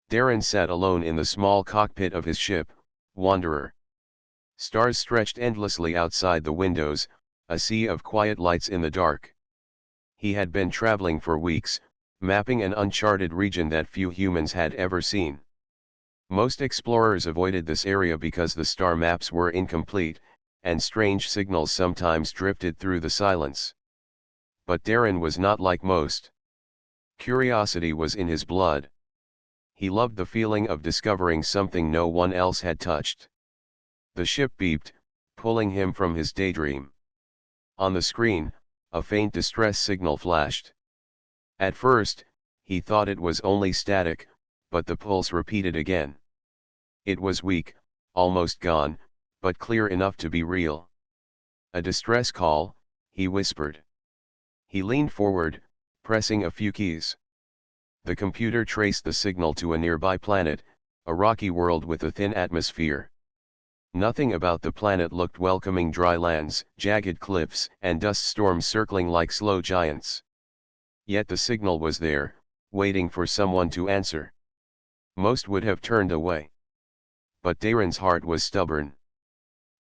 Darren sat alone in the small cockpit of his ship, Wanderer. Stars stretched endlessly outside the windows, a sea of quiet lights in the dark. He had been traveling for weeks, mapping an uncharted region that few humans had ever seen. Most explorers avoided this area because the star maps were incomplete, and strange signals sometimes drifted through the silence. But Darren was not like most. Curiosity was in his blood. He loved the feeling of discovering something no one else had touched. The ship beeped, pulling him from his daydream. On the screen, a faint distress signal flashed. At first, he thought it was only static, but the pulse repeated again. It was weak, almost gone, but clear enough to be real. A distress call, he whispered. He leaned forward, pressing a few keys. The computer traced the signal to a nearby planet, a rocky world with a thin atmosphere. Nothing about the planet looked welcoming: dry lands, jagged cliffs, and dust storms circling like slow giants. Yet the signal was there, waiting for someone to answer. Most would have turned away. But Darren's heart was stubborn.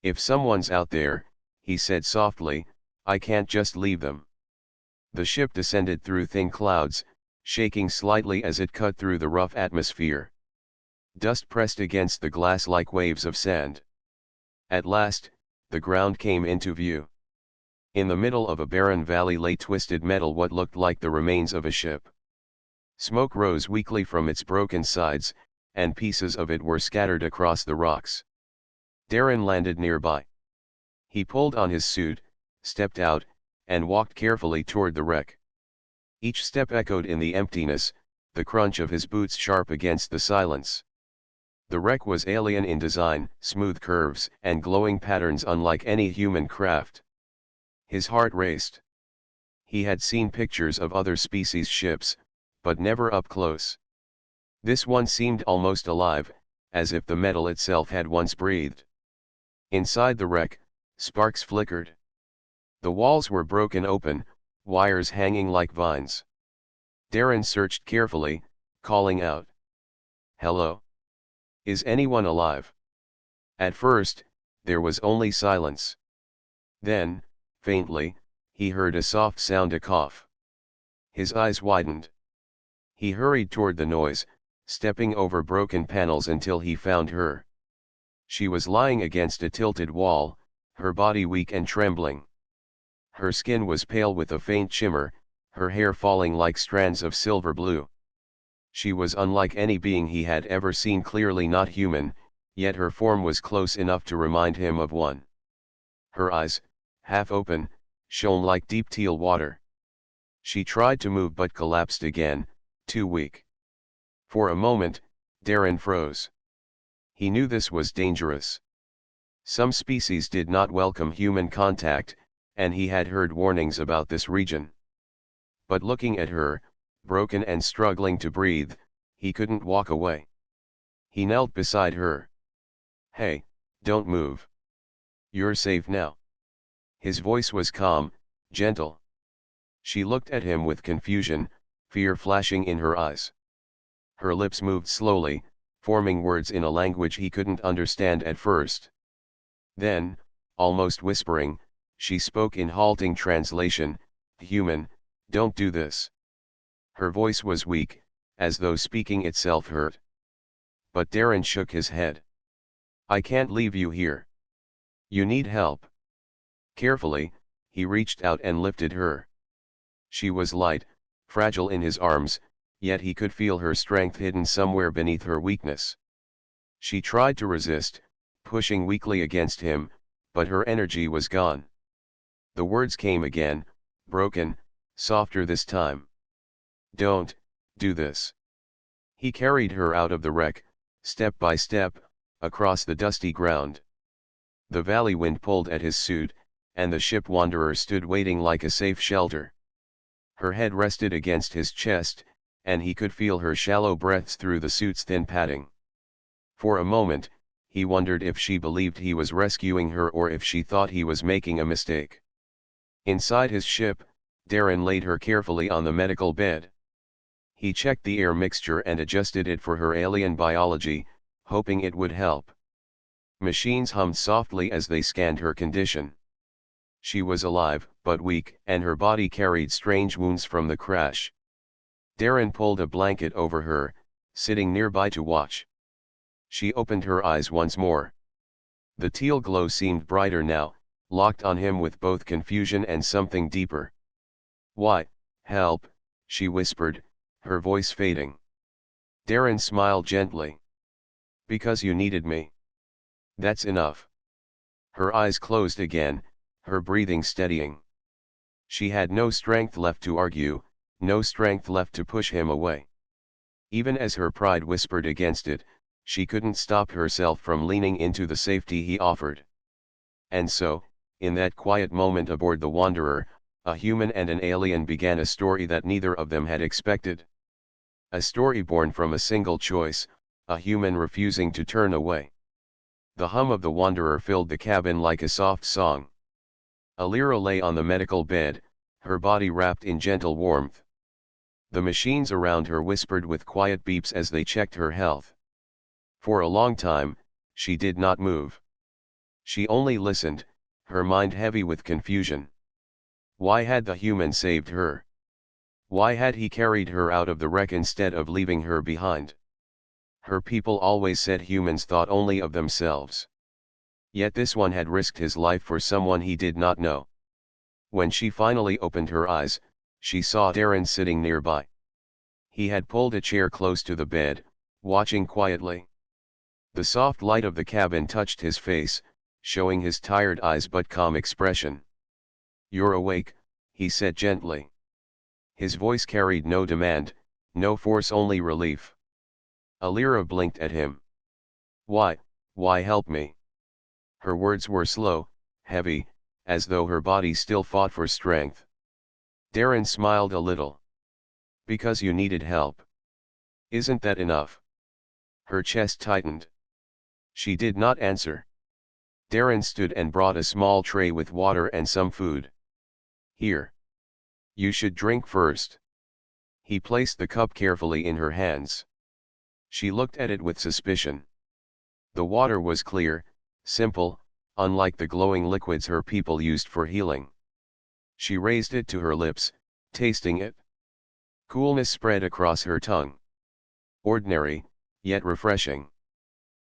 "If someone's out there," he said softly, "I can't just leave them." The ship descended through thin clouds, shaking slightly as it cut through the rough atmosphere. Dust pressed against the glass like waves of sand. At last, the ground came into view. In the middle of a barren valley lay twisted metal, what looked like the remains of a ship. Smoke rose weakly from its broken sides, and pieces of it were scattered across the rocks. Darren landed nearby. He pulled on his suit, stepped out, and walked carefully toward the wreck. Each step echoed in the emptiness, the crunch of his boots sharp against the silence. The wreck was alien in design, smooth curves and glowing patterns unlike any human craft. His heart raced. He had seen pictures of other species' ships, but never up close. This one seemed almost alive, as if the metal itself had once breathed. Inside the wreck, sparks flickered. The walls were broken open, wires hanging like vines. Darren searched carefully, calling out, "Hello? Is anyone alive?" At first, there was only silence. Then, faintly, he heard a soft sound, a cough. His eyes widened. He hurried toward the noise, stepping over broken panels until he found her. She was lying against a tilted wall, her body weak and trembling. Her skin was pale with a faint shimmer, her hair falling like strands of silver blue. She was unlike any being he had ever seen, clearly not human, yet her form was close enough to remind him of one. Her eyes, half open, shone like deep teal water. She tried to move but collapsed again, too weak. For a moment, Darren froze. He knew this was dangerous. Some species did not welcome human contact, and he had heard warnings about this region. But looking at her, broken and struggling to breathe, he couldn't walk away. He knelt beside her. "Hey, don't move. You're safe now." His voice was calm, gentle. She looked at him with confusion, fear flashing in her eyes. Her lips moved slowly, forming words in a language he couldn't understand at first. Then, almost whispering, she spoke in halting translation, "Human, don't do this." Her voice was weak, as though speaking itself hurt. But Darren shook his head. "I can't leave you here. You need help." Carefully, he reached out and lifted her. She was light, fragile in his arms, yet he could feel her strength hidden somewhere beneath her weakness. She tried to resist, pushing weakly against him, but her energy was gone. The words came again, broken, softer this time. "Don't do this." He carried her out of the wreck, step by step, across the dusty ground. The valley wind pulled at his suit, and the ship Wanderer stood waiting like a safe shelter. Her head rested against his chest, and he could feel her shallow breaths through the suit's thin padding. For a moment, he wondered if she believed he was rescuing her or if she thought he was making a mistake. Inside his ship, Darren laid her carefully on the medical bed. He checked the air mixture and adjusted it for her alien biology, hoping it would help. Machines hummed softly as they scanned her condition. She was alive, but weak, and her body carried strange wounds from the crash. Darren pulled a blanket over her, sitting nearby to watch. She opened her eyes once more. The teal glow seemed brighter now, locked on him with both confusion and something deeper. "Why, help," she whispered, her voice fading. Darren smiled gently. "Because you needed me. That's enough." Her eyes closed again, her breathing steadying. She had no strength left to argue, no strength left to push him away. Even as her pride whispered against it, she couldn't stop herself from leaning into the safety he offered. And so, in that quiet moment aboard the Wanderer, a human and an alien began a story that neither of them had expected. A story born from a single choice, a human refusing to turn away. The hum of the Wanderer filled the cabin like a soft song. Alira lay on the medical bed, her body wrapped in gentle warmth. The machines around her whispered with quiet beeps as they checked her health. For a long time, she did not move. She only listened, her mind heavy with confusion. Why had the human saved her? Why had he carried her out of the wreck instead of leaving her behind? Her people always said humans thought only of themselves. Yet this one had risked his life for someone he did not know. When she finally opened her eyes, she saw Darren sitting nearby. He had pulled a chair close to the bed, watching quietly. The soft light of the cabin touched his face, showing his tired eyes but calm expression. "You're awake," he said gently. His voice carried no demand, no force, only relief. Alira blinked at him. Why help me?" Her words were slow, heavy, as though her body still fought for strength. Darren smiled a little. "Because you needed help. Isn't that enough?" Her chest tightened. She did not answer. Darren stood and brought a small tray with water and some food. "Here. You should drink first." He placed the cup carefully in her hands. She looked at it with suspicion. The water was clear, simple, unlike the glowing liquids her people used for healing. She raised it to her lips, tasting it. Coolness spread across her tongue. Ordinary, yet refreshing.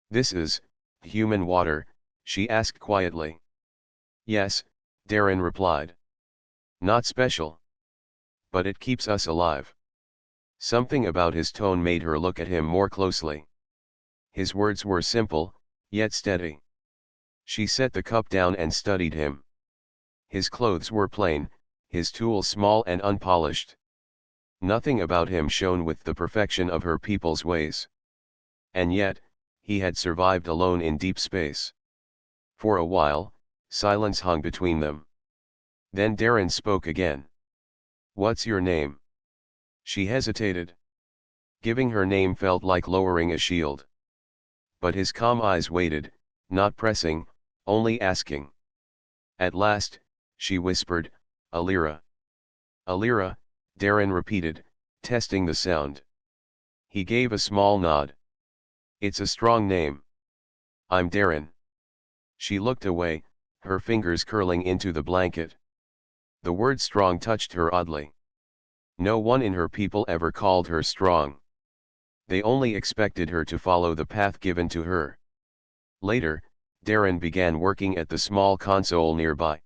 "This is human water?" she asked quietly. "Yes," Darren replied. "Not special. But it keeps us alive." Something about his tone made her look at him more closely. His words were simple, yet steady. She set the cup down and studied him. His clothes were plain, his tools small and unpolished. Nothing about him shone with the perfection of her people's ways. And yet, he had survived alone in deep space. For a while, silence hung between them. Then Darren spoke again. "What's your name?" She hesitated. Giving her name felt like lowering a shield. But his calm eyes waited, not pressing, only asking. At last, she whispered, "Alira." "Alira," Darren repeated, testing the sound. He gave a small nod. "It's a strong name." "I'm Darren." She looked away, her fingers curling into the blanket. The word strong touched her oddly. No one in her people ever called her strong. They only expected her to follow the path given to her. Later, Darren began working at the small console nearby.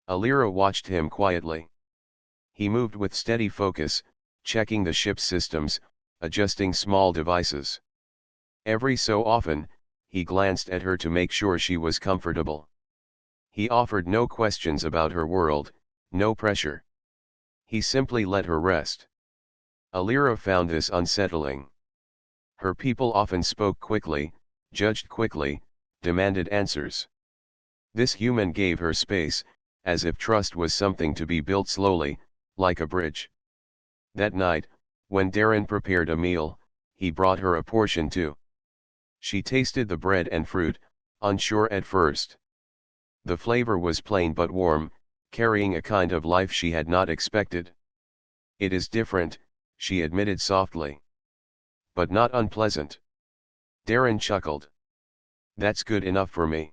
Alira watched him quietly. He moved with steady focus, checking the ship's systems, adjusting small devices. Every so often, he glanced at her to make sure she was comfortable. He offered no questions about her world, no pressure. He simply let her rest. Alira found this unsettling. Her people often spoke quickly, judged quickly, demanded answers. This human gave her space, as if trust was something to be built slowly, like a bridge. That night, when Darren prepared a meal, he brought her a portion too. She tasted the bread and fruit, unsure at first. The flavor was plain but warm, carrying a kind of life she had not expected. "It is different," she admitted softly. But not unpleasant. Darren chuckled. That's good enough for me.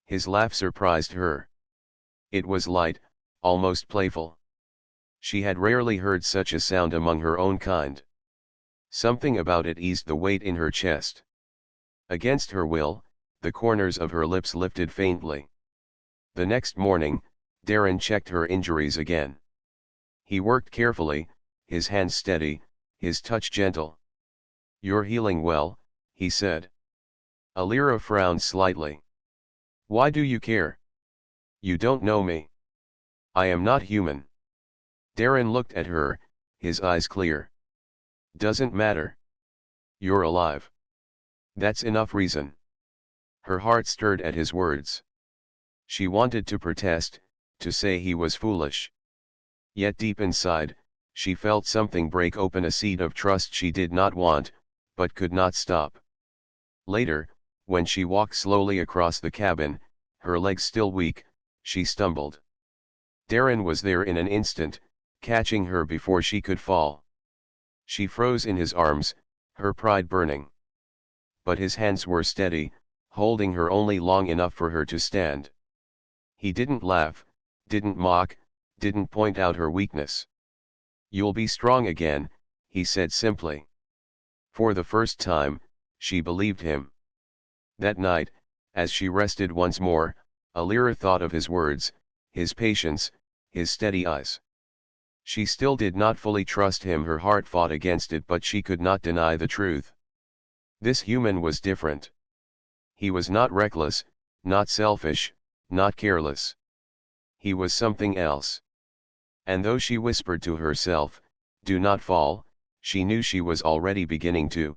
His laugh surprised her. It was light, almost playful. She had rarely heard such a sound among her own kind. Something about it eased the weight in her chest. Against her will, the corners of her lips lifted faintly. The next morning, Darren checked her injuries again. He worked carefully, his hands steady, his touch gentle. You're healing well, he said. Alira frowned slightly. Why do you care? You don't know me. I am not human. Darren looked at her, his eyes clear. Doesn't matter. You're alive. That's enough reason. Her heart stirred at his words. She wanted to protest, to say he was foolish. Yet deep inside, she felt something break open, a seed of trust she did not want, but could not stop. Later, when she walked slowly across the cabin, her legs still weak, she stumbled. Darren was there in an instant, catching her before she could fall. She froze in his arms, her pride burning. But his hands were steady, holding her only long enough for her to stand. He didn't laugh, didn't mock, didn't point out her weakness. You'll be strong again, he said simply. For the first time, she believed him. That night, as she rested once more, Alira thought of his words, his patience, his steady eyes. She still did not fully trust him, her heart fought against it, but she could not deny the truth. This human was different. He was not reckless, not selfish, not careless. He was something else. And though she whispered to herself, "Do not fall," she knew she was already beginning to.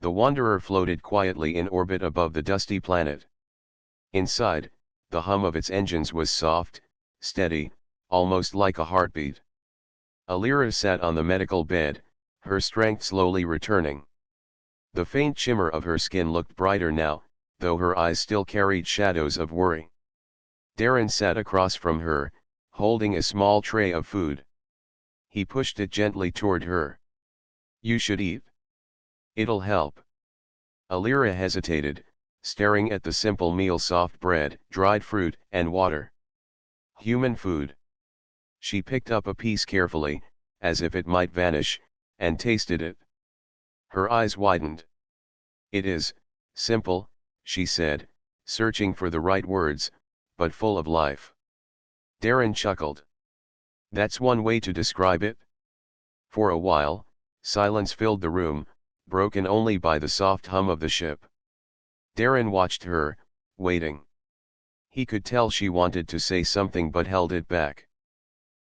The Wanderer floated quietly in orbit above the dusty planet. Inside, the hum of its engines was soft, steady, almost like a heartbeat. Alira sat on the medical bed, her strength slowly returning. The faint shimmer of her skin looked brighter now, though her eyes still carried shadows of worry. Darren sat across from her, holding a small tray of food. He pushed it gently toward her. You should eat. It'll help. Alira hesitated, staring at the simple meal: soft bread, dried fruit, and water. Human food. She picked up a piece carefully, as if it might vanish, and tasted it. Her eyes widened. It is simple, she said, searching for the right words, but full of life. Darren chuckled. That's one way to describe it. For a while, silence filled the room, broken only by the soft hum of the ship. Darren watched her, waiting. He could tell she wanted to say something but held it back.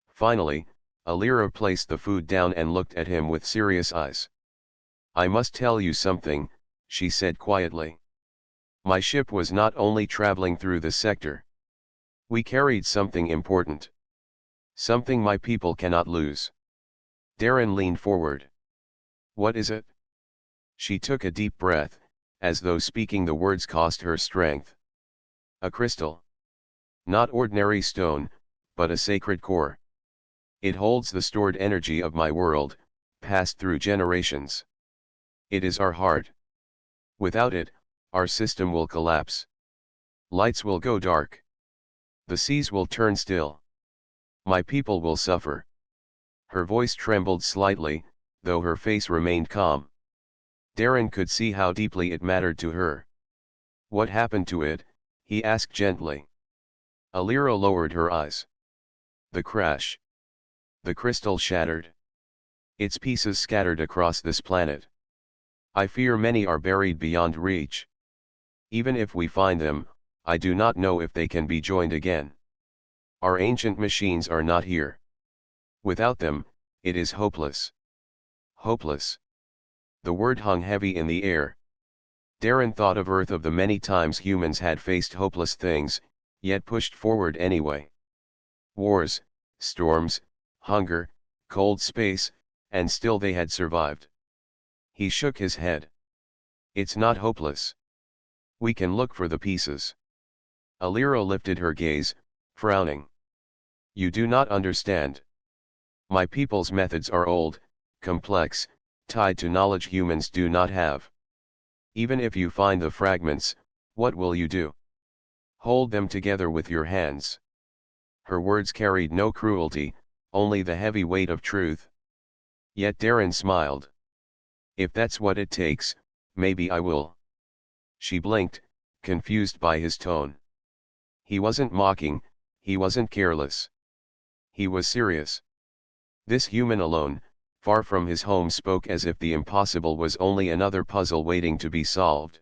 Finally, Alira placed the food down and looked at him with serious eyes. I must tell you something, she said quietly. My ship was not only traveling through the sector. We carried something important. Something my people cannot lose. Darren leaned forward. What is it? She took a deep breath, as though speaking the words cost her strength. A crystal. Not ordinary stone, but a sacred core. It holds the stored energy of my world, passed through generations. It is our heart. Without it, our system will collapse. Lights will go dark. The seas will turn still. My people will suffer. Her voice trembled slightly, though her face remained calm. Darren could see how deeply it mattered to her. What happened to it? He asked gently. Alira lowered her eyes. The crash. The crystal shattered. Its pieces scattered across this planet. I fear many are buried beyond reach. Even if we find them, I do not know if they can be joined again. Our ancient machines are not here. Without them, it is hopeless. Hopeless. The word hung heavy in the air. Darren thought of Earth, of the many times humans had faced hopeless things, yet pushed forward anyway. Wars, storms, hunger, cold space, and still they had survived. He shook his head. It's not hopeless. We can look for the pieces. Alira lifted her gaze, frowning. You do not understand. My people's methods are old, complex, tied to knowledge humans do not have. Even if you find the fragments, what will you do? Hold them together with your hands. Her words carried no cruelty, only the heavy weight of truth. Yet Darren smiled. If that's what it takes, maybe I will. She blinked, confused by his tone. He wasn't mocking, he wasn't careless. He was serious. This human alone, far from his home, spoke as if the impossible was only another puzzle waiting to be solved.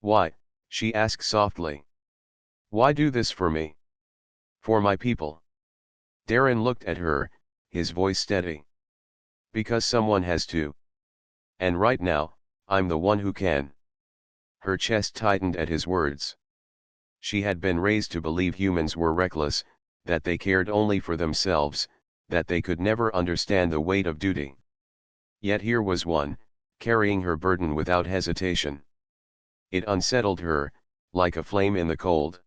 Why? She asked softly. Why do this for me? For my people. Darren looked at her, his voice steady. Because someone has to. And right now, I'm the one who can. Her chest tightened at his words. She had been raised to believe humans were reckless, that they cared only for themselves, that they could never understand the weight of duty. Yet here was one, carrying her burden without hesitation. It unsettled her, like a flame in the cold.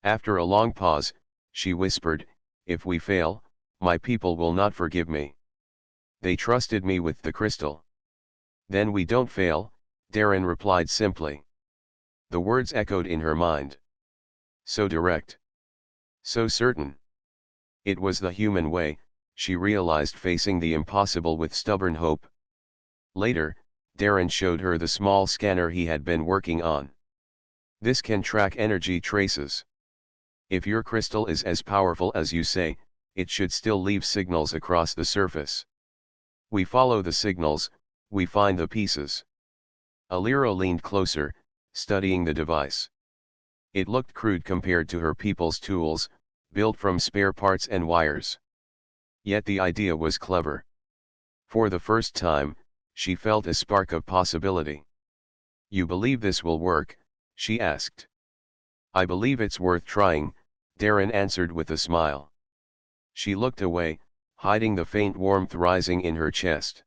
After a long pause, she whispered, if we fail, my people will not forgive me. They trusted me with the crystal. Then we don't fail, Darren replied simply. The words echoed in her mind. So direct. So certain. It was the human way, she realized, facing the impossible with stubborn hope. Later, Darren showed her the small scanner he had been working on. This can track energy traces. If your crystal is as powerful as you say, it should still leave signals across the surface. We follow the signals, we find the pieces. Alira leaned closer, studying the device. It looked crude compared to her people's tools, built from spare parts and wires. Yet the idea was clever. For the first time, she felt a spark of possibility. You believe this will work? She asked. I believe it's worth trying, Darren answered with a smile. She looked away, hiding the faint warmth rising in her chest.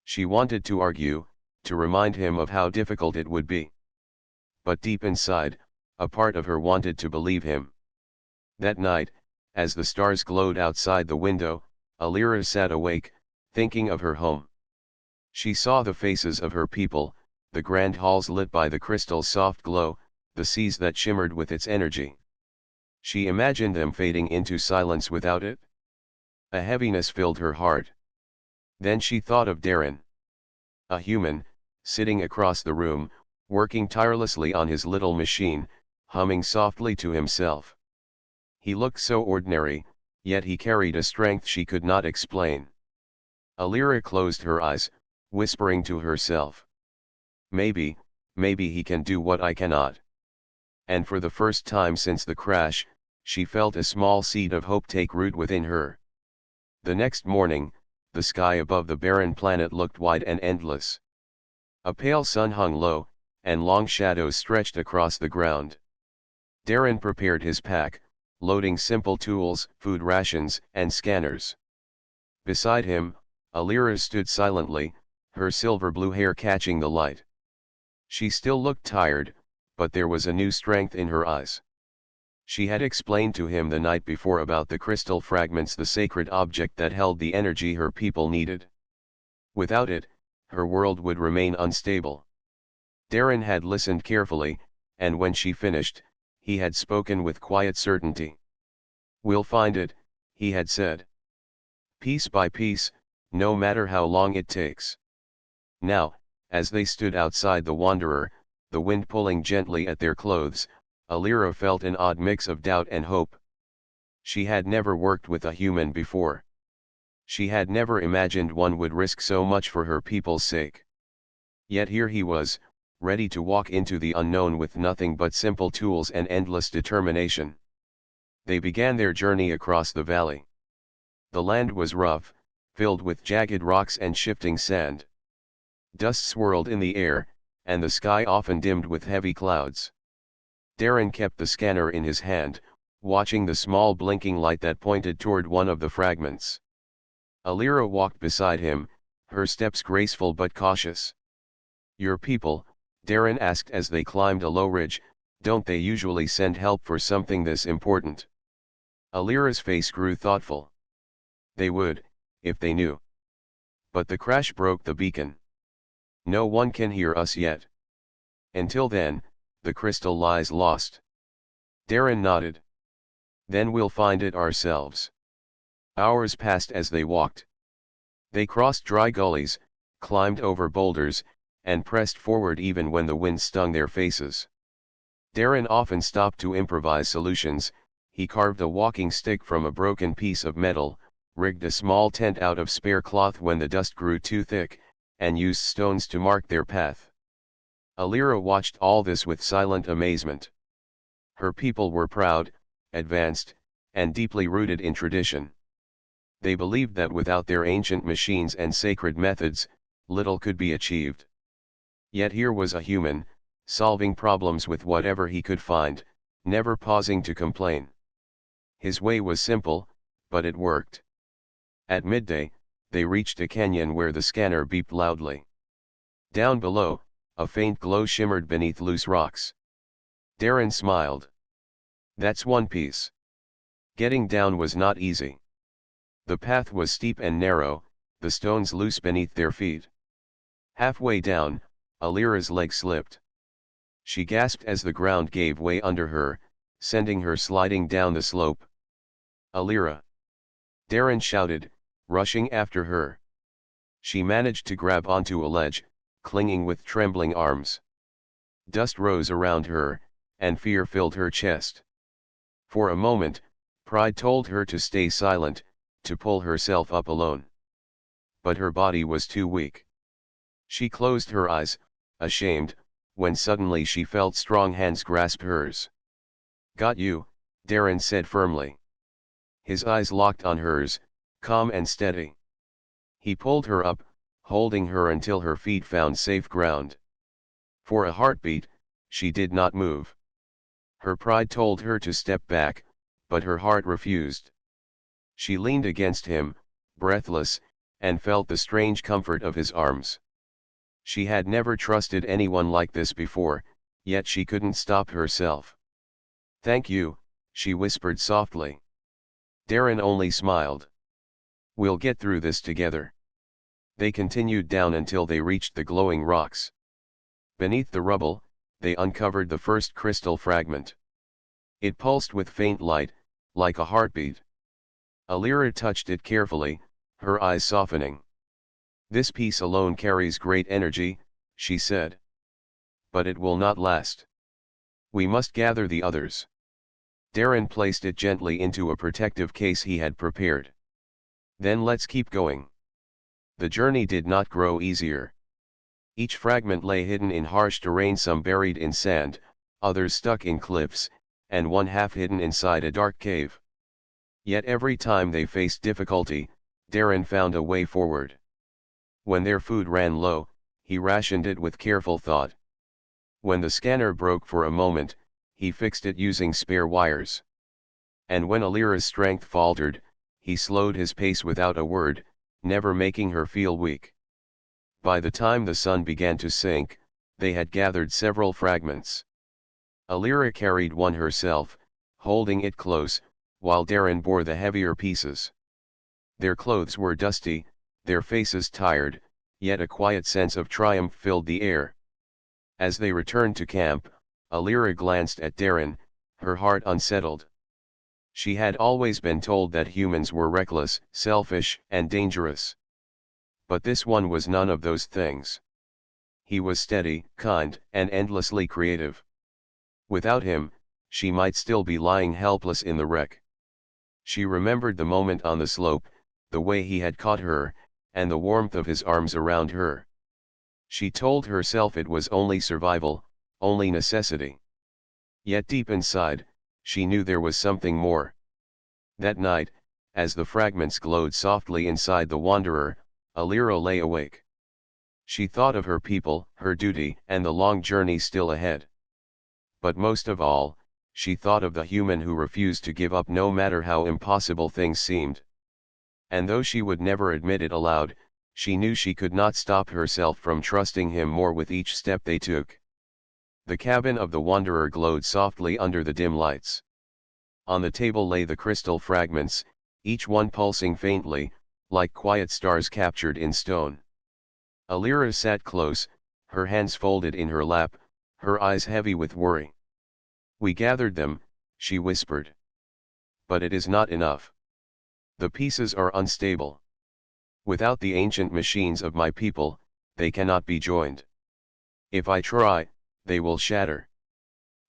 She wanted to argue, to remind him of how difficult it would be. But deep inside, a part of her wanted to believe him. That night, as the stars glowed outside the window, Alira sat awake, thinking of her home. She saw the faces of her people, the grand halls lit by the crystal's soft glow, the seas that shimmered with its energy. She imagined them fading into silence without it. A heaviness filled her heart. Then she thought of Darren. A human, sitting across the room, working tirelessly on his little machine, humming softly to himself. He looked so ordinary, yet he carried a strength she could not explain. Alira closed her eyes, whispering to herself. Maybe he can do what I cannot. And for the first time since the crash, she felt a small seed of hope take root within her. The next morning, the sky above the barren planet looked wide and endless. A pale sun hung low, and long shadows stretched across the ground. Darren prepared his pack, loading simple tools, food rations, and scanners. Beside him, Alira stood silently, her silver-blue hair catching the light. She still looked tired, but there was a new strength in her eyes. She had explained to him the night before about the crystal fragments, the sacred object that held the energy her people needed. Without it, her world would remain unstable. Darren had listened carefully, and when she finished, he had spoken with quiet certainty. We'll find it, he had said. Piece by piece, no matter how long it takes. Now, as they stood outside the Wanderer, the wind pulling gently at their clothes, Alira felt an odd mix of doubt and hope. She had never worked with a human before. She had never imagined one would risk so much for her people's sake. Yet here he was, ready to walk into the unknown with nothing but simple tools and endless determination. They began their journey across the valley. The land was rough, filled with jagged rocks and shifting sand. Dust swirled in the air, and the sky often dimmed with heavy clouds. Darren kept the scanner in his hand, watching the small blinking light that pointed toward one of the fragments. Alira walked beside him, her steps graceful but cautious. Your people, Darren asked as they climbed a low ridge, don't they usually send help for something this important? Alira's face grew thoughtful. They would, if they knew. But the crash broke the beacon. No one can hear us yet. Until then, the crystal lies lost. Darren nodded. Then we'll find it ourselves. Hours passed as they walked. They crossed dry gullies, climbed over boulders, and pressed forward even when the wind stung their faces. Darren often stopped to improvise solutions. He carved a walking stick from a broken piece of metal, rigged a small tent out of spare cloth when the dust grew too thick, and used stones to mark their path. Alira watched all this with silent amazement. Her people were proud, advanced, and deeply rooted in tradition. They believed that without their ancient machines and sacred methods, little could be achieved. Yet here was a human, solving problems with whatever he could find, never pausing to complain. His way was simple, but it worked. At midday, they reached a canyon where the scanner beeped loudly. Down below, a faint glow shimmered beneath loose rocks. Darren smiled. That's one piece. Getting down was not easy. The path was steep and narrow, the stones loose beneath their feet. Halfway down, Alira's leg slipped. She gasped as the ground gave way under her, sending her sliding down the slope. Alira! Darren shouted, rushing after her. She managed to grab onto a ledge, clinging with trembling arms. Dust rose around her, and fear filled her chest. For a moment, pride told her to stay silent, to pull herself up alone. But her body was too weak. She closed her eyes, ashamed, when suddenly she felt strong hands grasp hers. Got you, Darren said firmly. His eyes locked on hers, calm and steady. He pulled her up, holding her until her feet found safe ground. For a heartbeat, she did not move. Her pride told her to step back, but her heart refused. She leaned against him, breathless, and felt the strange comfort of his arms. She had never trusted anyone like this before, yet she couldn't stop herself. Thank you, she whispered softly. Darren only smiled. We'll get through this together. They continued down until they reached the glowing rocks. Beneath the rubble, they uncovered the first crystal fragment. It pulsed with faint light, like a heartbeat. Alira touched it carefully, her eyes softening. This piece alone carries great energy, she said. But it will not last. We must gather the others. Darren placed it gently into a protective case he had prepared. Then let's keep going. The journey did not grow easier. Each fragment lay hidden in harsh terrain, some buried in sand, others stuck in cliffs, and one half hidden inside a dark cave. Yet every time they faced difficulty, Darren found a way forward. When their food ran low, he rationed it with careful thought. When the scanner broke for a moment, he fixed it using spare wires. And when Alira's strength faltered, he slowed his pace without a word, never making her feel weak. By the time the sun began to sink, they had gathered several fragments. Alira carried one herself, holding it close, while Darren bore the heavier pieces. Their clothes were dusty, their faces tired, yet a quiet sense of triumph filled the air. As they returned to camp, Alira glanced at Darren, her heart unsettled. She had always been told that humans were reckless, selfish, and dangerous. But this one was none of those things. He was steady, kind, and endlessly creative. Without him, she might still be lying helpless in the wreck. She remembered the moment on the slope, the way he had caught her, and the warmth of his arms around her. She told herself it was only survival, only necessity. Yet deep inside, she knew there was something more. That night, as the fragments glowed softly inside the Wanderer, Alira lay awake. She thought of her people, her duty, and the long journey still ahead. But most of all, she thought of the human who refused to give up no matter how impossible things seemed. And though she would never admit it aloud, she knew she could not stop herself from trusting him more with each step they took. The cabin of the Wanderer glowed softly under the dim lights. On the table lay the crystal fragments, each one pulsing faintly, like quiet stars captured in stone. Alira sat close, her hands folded in her lap, her eyes heavy with worry. "We gathered them," she whispered. "But it is not enough. The pieces are unstable. Without the ancient machines of my people, they cannot be joined. If I try, they will shatter."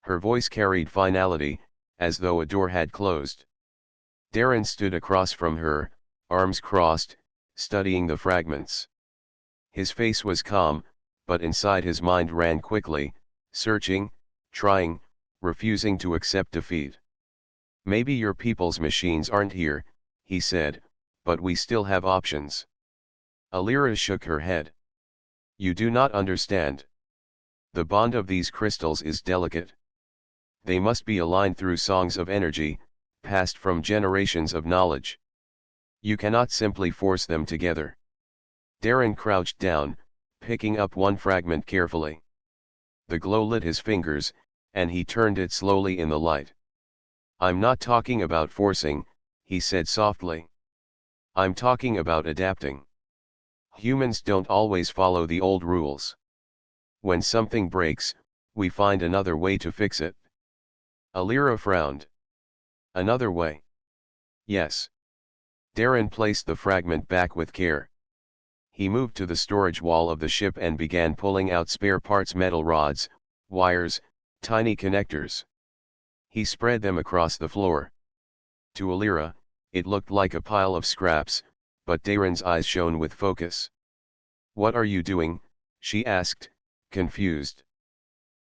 Her voice carried finality, as though a door had closed. Darren stood across from her, arms crossed, studying the fragments. His face was calm, but inside his mind ran quickly, searching, trying, refusing to accept defeat. "Maybe your people's machines aren't here," he said, "but we still have options." Alira shook her head. "You do not understand. The bond of these crystals is delicate. They must be aligned through songs of energy, passed from generations of knowledge. You cannot simply force them together." Darren crouched down, picking up one fragment carefully. The glow lit his fingers, and he turned it slowly in the light. "I'm not talking about forcing," he said softly. "I'm talking about adapting. Humans don't always follow the old rules. When something breaks, we find another way to fix it." Alira frowned. "Another way?" "Yes." Darren placed the fragment back with care. He moved to the storage wall of the ship and began pulling out spare parts, metal rods, wires, tiny connectors. He spread them across the floor. To Alira, it looked like a pile of scraps, but Darren's eyes shone with focus. "What are you doing?" she asked, confused.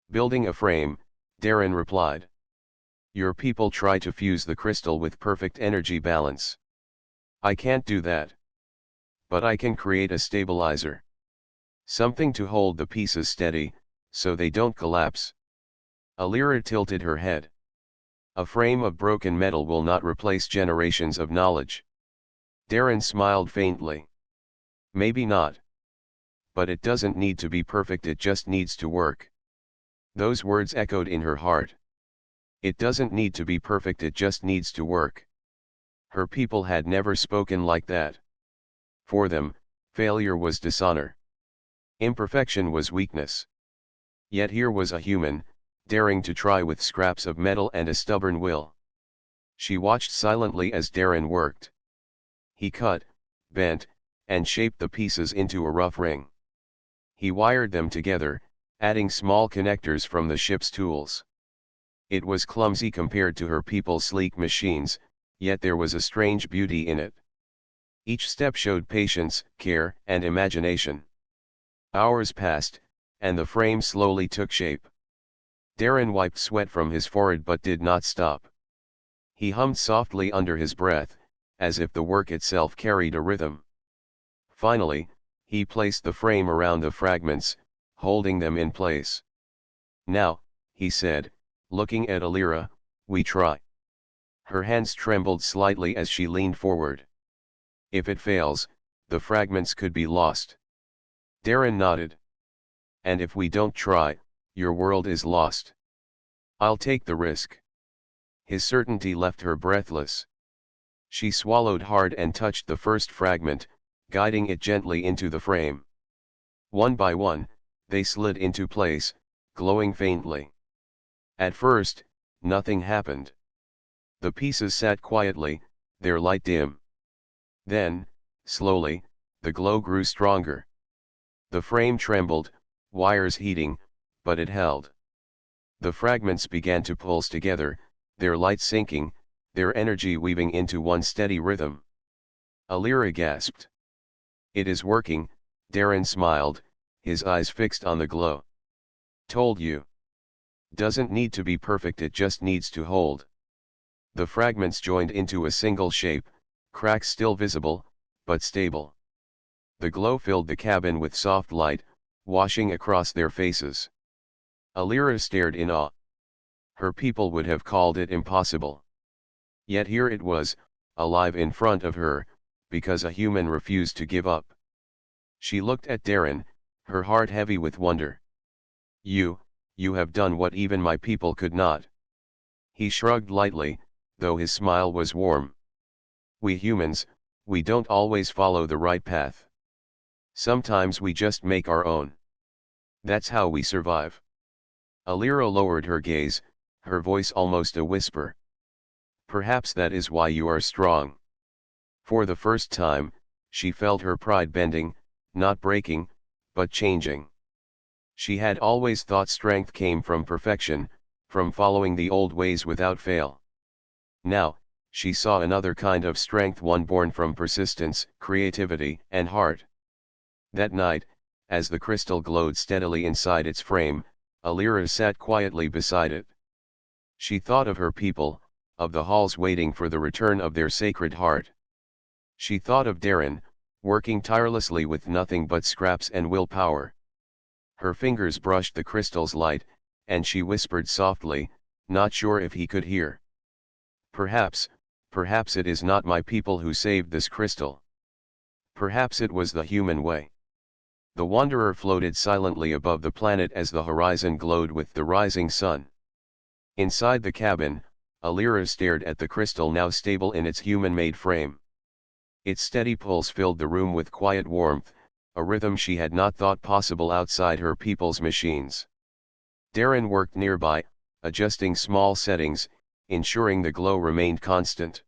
"Building a frame," Darren replied. "Your people try to fuse the crystal with perfect energy balance. I can't do that. But I can create a stabilizer. Something to hold the pieces steady, so they don't collapse." Alira tilted her head. "A frame of broken metal will not replace generations of knowledge." Darren smiled faintly. "Maybe not. But it doesn't need to be perfect, it just needs to work." Those words echoed in her heart. It doesn't need to be perfect, it just needs to work. Her people had never spoken like that. For them, failure was dishonor. Imperfection was weakness. Yet here was a human, daring to try with scraps of metal and a stubborn will. She watched silently as Darren worked. He cut, bent, and shaped the pieces into a rough ring. He wired them together, adding small connectors from the ship's tools. It was clumsy compared to her people's sleek machines, yet there was a strange beauty in it. Each step showed patience, care, and imagination. Hours passed, and the frame slowly took shape. Darren wiped sweat from his forehead but did not stop. He hummed softly under his breath, as if the work itself carried a rhythm. Finally, he placed the frame around the fragments, holding them in place. "Now," he said, looking at Alira, "we try." Her hands trembled slightly as she leaned forward. "If it fails, the fragments could be lost." Darren nodded. "And if we don't try, your world is lost." "I'll take the risk." His certainty left her breathless. She swallowed hard and touched the first fragment, guiding it gently into the frame. One by one, they slid into place, glowing faintly. At first, nothing happened. The pieces sat quietly, their light dim. Then, slowly, the glow grew stronger. The frame trembled, wires heating, but it held. The fragments began to pulse together, their light sinking, their energy weaving into one steady rhythm. Alira gasped. "It is working," Darren smiled, his eyes fixed on the glow. "Told you. Doesn't need to be perfect, it just needs to hold." The fragments joined into a single shape, cracks still visible, but stable. The glow filled the cabin with soft light, washing across their faces. Alira stared in awe. Her people would have called it impossible. Yet here it was, alive in front of her, because a human refused to give up. She looked at Darren, her heart heavy with wonder. You have done what even my people could not." He shrugged lightly, though his smile was warm. "We humans, We don't always follow the right path. Sometimes we just make our own. That's how we survive. Alira lowered her gaze, her voice almost a whisper. Perhaps that is why you are strong. For the first time, she felt her pride bending, not breaking, but changing. She had always thought strength came from perfection, from following the old ways without fail. Now, she saw another kind of strength, one born from persistence, creativity, and heart. That night, as the crystal glowed steadily inside its frame, Alira sat quietly beside it. She thought of her people, of the halls waiting for the return of their sacred heart. She thought of Darren, working tirelessly with nothing but scraps and willpower. Her fingers brushed the crystal's light, and she whispered softly, not sure if he could hear. Perhaps it is not my people who saved this crystal. Perhaps it was the human way. The wanderer floated silently above the planet as the horizon glowed with the rising sun. Inside the cabin, Alira stared at the crystal now stable in its human-made frame. Its steady pulse filled the room with quiet warmth, a rhythm she had not thought possible outside her people's machines. Darren worked nearby, adjusting small settings, ensuring the glow remained constant.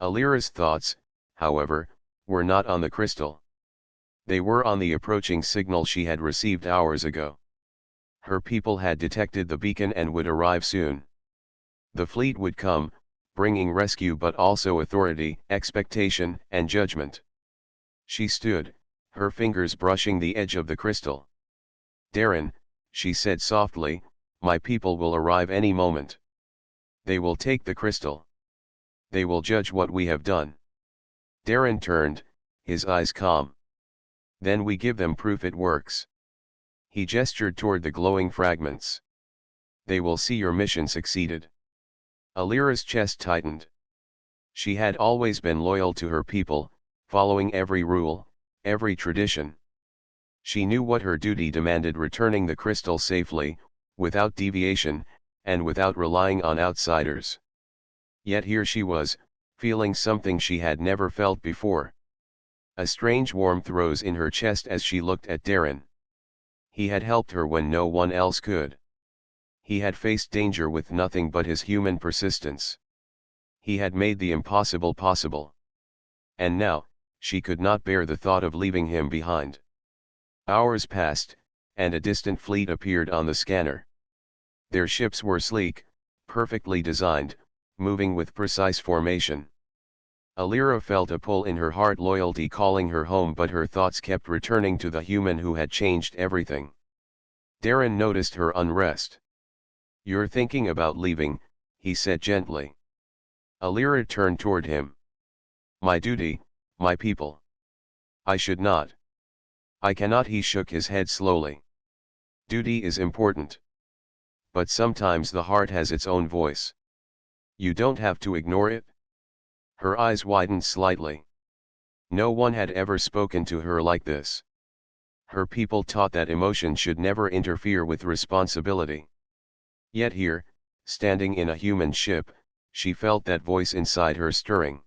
Alira's thoughts, however, were not on the crystal. They were on the approaching signal she had received hours ago. Her people had detected the beacon and would arrive soon. The fleet would come, bringing rescue but also authority, expectation, and judgment. She stood, her fingers brushing the edge of the crystal. Darren, she said softly, my people will arrive any moment. They will take the crystal. They will judge what we have done. Darren turned, his eyes calm. Then we give them proof it works. He gestured toward the glowing fragments. They will see your mission succeeded. Alira's chest tightened. She had always been loyal to her people, following every rule, every tradition. She knew what her duty demanded, returning the crystal safely, without deviation, and without relying on outsiders. Yet here she was, feeling something she had never felt before. A strange warmth rose in her chest as she looked at Darren. He had helped her when no one else could. He had faced danger with nothing but his human persistence. He had made the impossible possible. And now, she could not bear the thought of leaving him behind. Hours passed, and a distant fleet appeared on the scanner. Their ships were sleek, perfectly designed, moving with precise formation. Alira felt a pull in her heart, loyalty calling her home, but her thoughts kept returning to the human who had changed everything. Darren noticed her unrest. You're thinking about leaving, he said gently. Alira turned toward him. My duty, my people. I should not. I cannot. He shook his head slowly. Duty is important. But sometimes the heart has its own voice. You don't have to ignore it. Her eyes widened slightly. No one had ever spoken to her like this. Her people taught that emotion should never interfere with responsibility. Yet here, standing in a human ship, she felt that voice inside her stirring.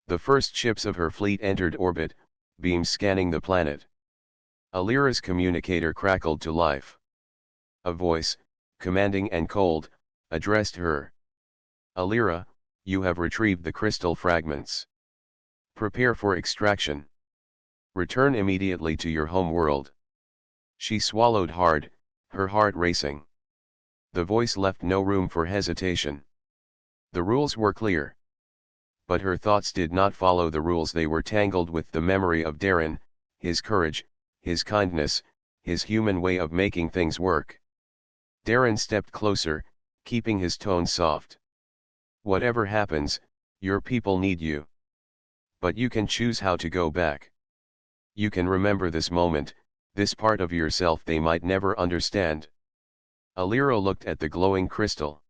The first ships of her fleet entered orbit, beams scanning the planet. Alira's communicator crackled to life. A voice, commanding and cold, addressed her. Alira, you have retrieved the crystal fragments. Prepare for extraction. Return immediately to your home world. She swallowed hard, her heart racing. The voice left no room for hesitation. The rules were clear. But her thoughts did not follow the rules. They were tangled with the memory of Darren, his courage, his kindness, his human way of making things work. Darren stepped closer, keeping his tone soft. Whatever happens, your people need you. But you can choose how to go back. You can remember this moment, this part of yourself they might never understand. Alira looked at the glowing crystal.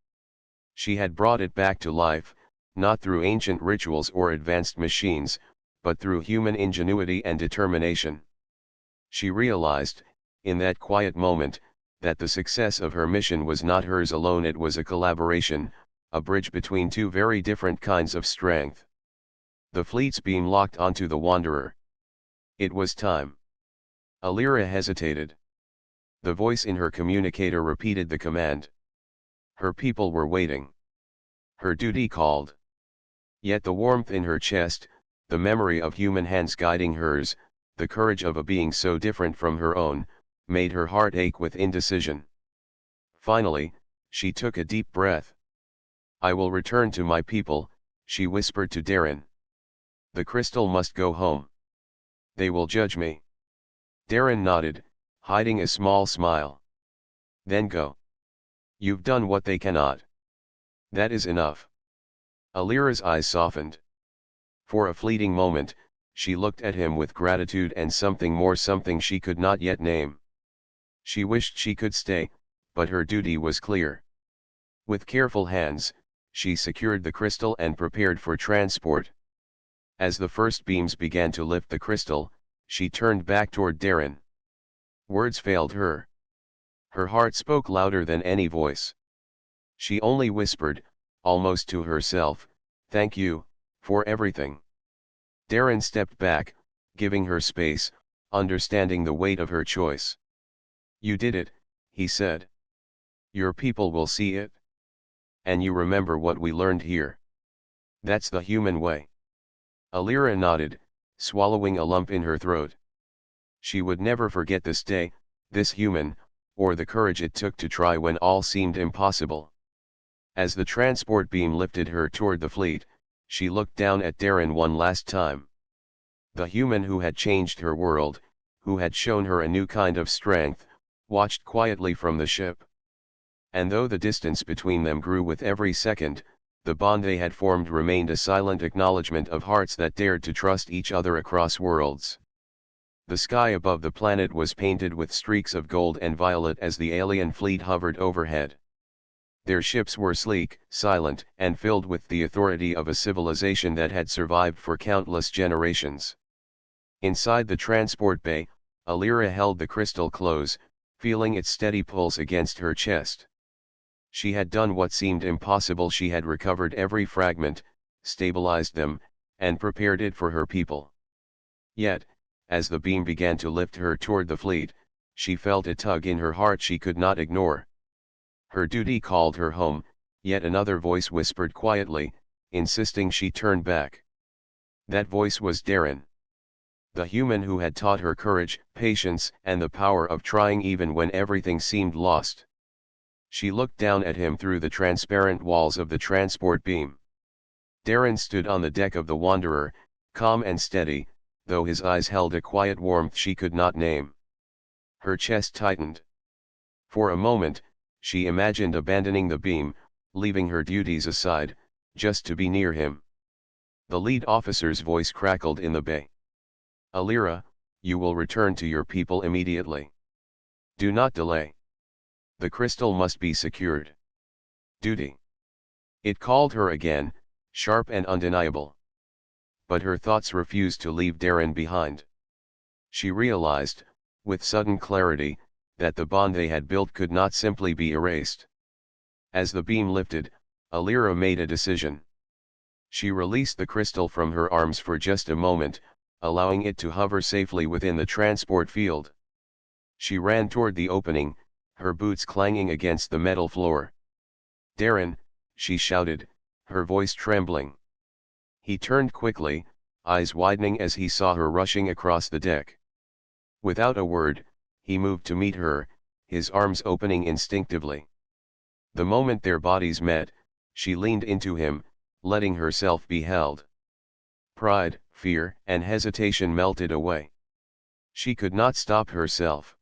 She had brought it back to life, not through ancient rituals or advanced machines, but through human ingenuity and determination. She realized, in that quiet moment, that the success of her mission was not hers alone. It was a collaboration, a bridge between two very different kinds of strength. The fleet's beam locked onto the Wanderer. It was time. Alira hesitated. The voice in her communicator repeated the command. Her people were waiting. Her duty called. Yet the warmth in her chest, the memory of human hands guiding hers, the courage of a being so different from her own, made her heart ache with indecision. Finally, she took a deep breath. I will return to my people, she whispered to Darren. The crystal must go home. They will judge me. Darren nodded, hiding a small smile. Then go. You've done what they cannot. That is enough. Alira's eyes softened. For a fleeting moment, she looked at him with gratitude and something more, something she could not yet name. She wished she could stay, but her duty was clear. With careful hands, she secured the crystal and prepared for transport. As the first beams began to lift the crystal, she turned back toward Darren. Words failed her. Her heart spoke louder than any voice. She only whispered, almost to herself, "Thank you, for everything." Darren stepped back, giving her space, understanding the weight of her choice. "You did it," he said. "Your people will see it. And you remember what we learned here. That's the human way." Alira nodded, swallowing a lump in her throat. She would never forget this day, this human, or the courage it took to try when all seemed impossible. As the transport beam lifted her toward the fleet, she looked down at Darren one last time. The human who had changed her world, who had shown her a new kind of strength, watched quietly from the ship. And though the distance between them grew with every second, the bond they had formed remained a silent acknowledgement of hearts that dared to trust each other across worlds. The sky above the planet was painted with streaks of gold and violet as the alien fleet hovered overhead. Their ships were sleek, silent, and filled with the authority of a civilization that had survived for countless generations. Inside the transport bay, Alira held the crystal close, feeling its steady pulse against her chest. She had done what seemed impossible. She had recovered every fragment, stabilized them, and prepared it for her people. Yet, as the beam began to lift her toward the fleet, she felt a tug in her heart she could not ignore. Her duty called her home, yet another voice whispered quietly, insisting she turn back. That voice was Darren. The human who had taught her courage, patience, and the power of trying even when everything seemed lost. She looked down at him through the transparent walls of the transport beam. Darren stood on the deck of the Wanderer, calm and steady, though his eyes held a quiet warmth she could not name. Her chest tightened. For a moment, she imagined abandoning the beam, leaving her duties aside, just to be near him. The lead officer's voice crackled in the bay. Alira, you will return to your people immediately. Do not delay. The crystal must be secured. Duty. It called her again, sharp and undeniable. But her thoughts refused to leave Darren behind. She realized, with sudden clarity, that the bond they had built could not simply be erased. As the beam lifted, Alira made a decision. She released the crystal from her arms for just a moment, allowing it to hover safely within the transport field. She ran toward the opening, her boots clanging against the metal floor. "Darren," she shouted, her voice trembling. He turned quickly, eyes widening as he saw her rushing across the deck. Without a word, he moved to meet her, his arms opening instinctively. The moment their bodies met, she leaned into him, letting herself be held. Pride, fear, and hesitation melted away. She could not stop herself.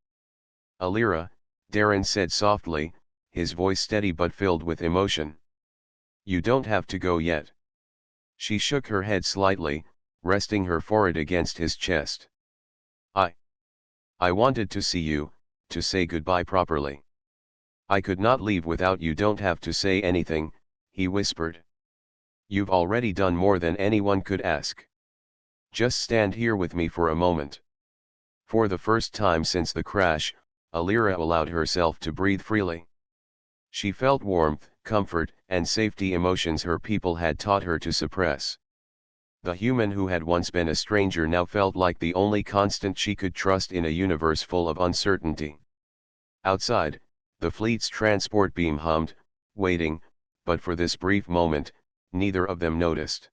"Alira," Darren said softly, his voice steady but filled with emotion. "You don't have to go yet." She shook her head slightly, resting her forehead against his chest. I wanted to see you, to say goodbye properly. I could not leave without you." "Don't have to say anything," he whispered. "You've already done more than anyone could ask. Just stand here with me for a moment." For the first time since the crash, Alira allowed herself to breathe freely. She felt warmth, comfort, and safety, emotions her people had taught her to suppress. The human who had once been a stranger now felt like the only constant she could trust in a universe full of uncertainty. Outside, the fleet's transport beam hummed, waiting, but for this brief moment, neither of them noticed.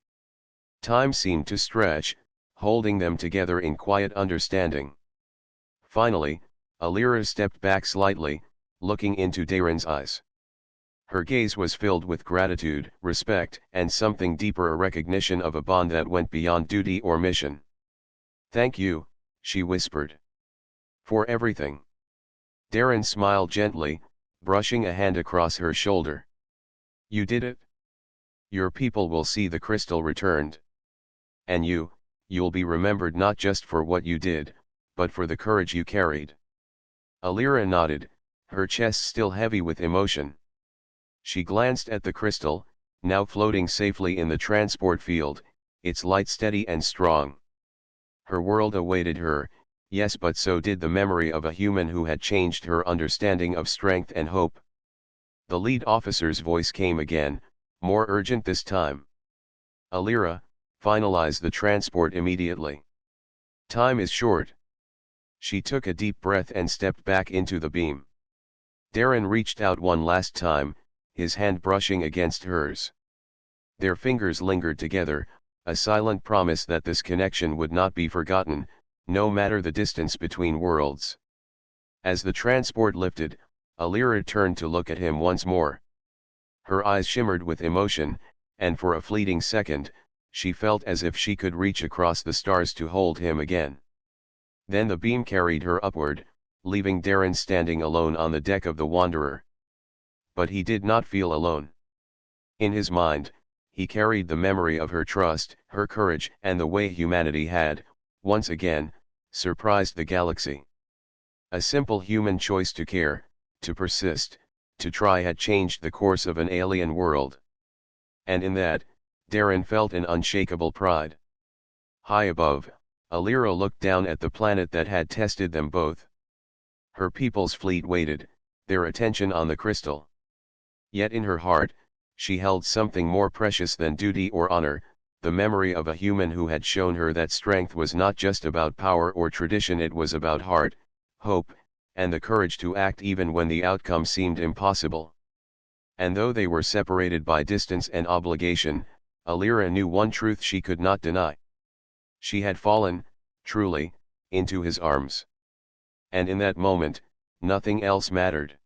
Time seemed to stretch, holding them together in quiet understanding. Finally, Alira stepped back slightly, looking into Darren's eyes. Her gaze was filled with gratitude, respect, and something deeper, a recognition of a bond that went beyond duty or mission. "Thank you," she whispered. "For everything." Darren smiled gently, brushing a hand across her shoulder. "You did it. Your people will see the crystal returned. And you'll be remembered not just for what you did, but for the courage you carried." Alira nodded, her chest still heavy with emotion. She glanced at the crystal, now floating safely in the transport field, its light steady and strong. Her world awaited her, yes, but so did the memory of a human who had changed her understanding of strength and hope. The lead officer's voice came again, more urgent this time. "Alira, finalize the transport immediately. Time is short." She took a deep breath and stepped back into the beam. Darren reached out one last time, his hand brushing against hers. Their fingers lingered together, a silent promise that this connection would not be forgotten, no matter the distance between worlds. As the transport lifted, Alira turned to look at him once more. Her eyes shimmered with emotion, and for a fleeting second, she felt as if she could reach across the stars to hold him again. Then the beam carried her upward, leaving Darren standing alone on the deck of the Wanderer. But he did not feel alone. In his mind, he carried the memory of her trust, her courage, and the way humanity had, once again, surprised the galaxy. A simple human choice to care, to persist, to try had changed the course of an alien world. And in that, Darren felt an unshakable pride. High above, Alira looked down at the planet that had tested them both. Her people's fleet waited, their attention on the crystal. Yet in her heart, she held something more precious than duty or honor, the memory of a human who had shown her that strength was not just about power or tradition, it was about heart, hope, and the courage to act even when the outcome seemed impossible. And though they were separated by distance and obligation, Alira knew one truth she could not deny. She had fallen, truly, into his arms. And in that moment, nothing else mattered.